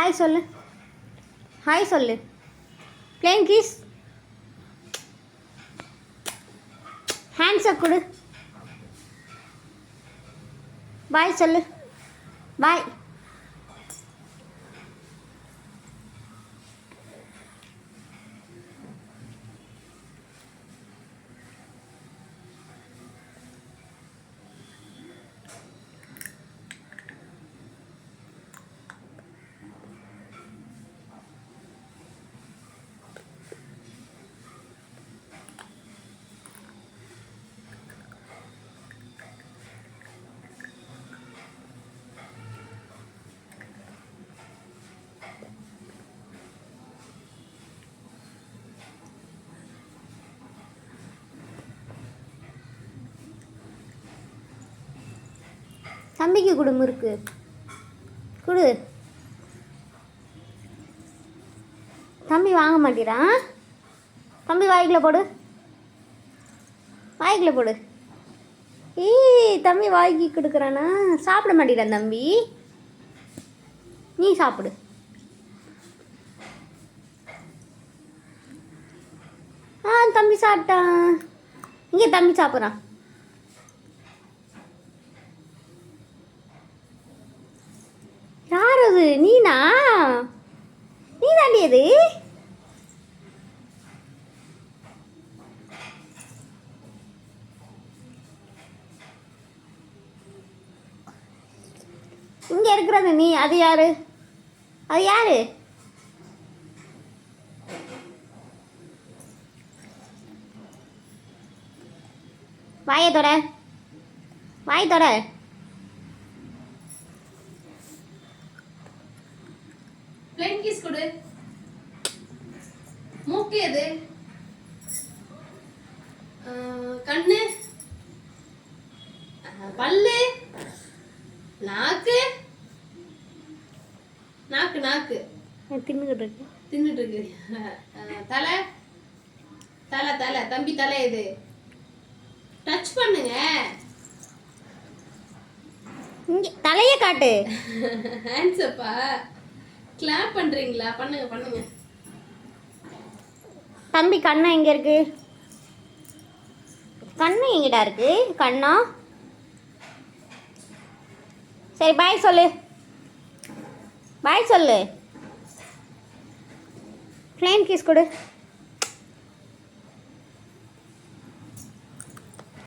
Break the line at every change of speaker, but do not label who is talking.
Hi சொல்லு, hi சொல்லு. Plane kiss, ஹேண்ட்ஸை கொடு. பாய் சொல்லு, பாய். தம்பிக்கு கொடு, முறுக்கு கொடு. தம்பி வாங்க மாட்டேறான். தம்பி வாய்க்குள்ள போடு, வாய்க்குள்ள போடு. தம்பி வாய்க்கு கொடுக்குறானா? சாப்பிட மாட்டேறான் தம்பி. நீ சாப்பிடு. தம்பி சாப்பிட்டான். இங்கே தம்பி சாப்பிட்றான். யார் அது? நீனா? நீ தாண்டி அது? இங்கே இருக்கிறது நீ. அது யாரு? அது யாரு? வாயை தொட, வாய் தொட.
பிளேன் கிஸ் கொடு. மூக்கு எது? கண்ணு, பல்லு, நாக்கு. நாக்கு நாக்கு
தின்னுக்கிட்டு இருக்கு,
தின்னுட்டு இருக்கு. தலை, தலை தலை. தம்பி தலை எது? டச் பண்ணுங்க.
இங்கே தலையை காட்டு.
ஹேண்ட்ஸப்பா. கிளாப் பண்ணுறீங்களா? பண்ணுங்க பண்ணுங்க.
தம்பி கண்ணா எங்கே இருக்கு? கண்ணு எங்கிட்ட இருக்கு? கண்ணா சரி, பாய் சொல்லு, பாய் சொல்லு. பிளேன் கிஸ் கொடு.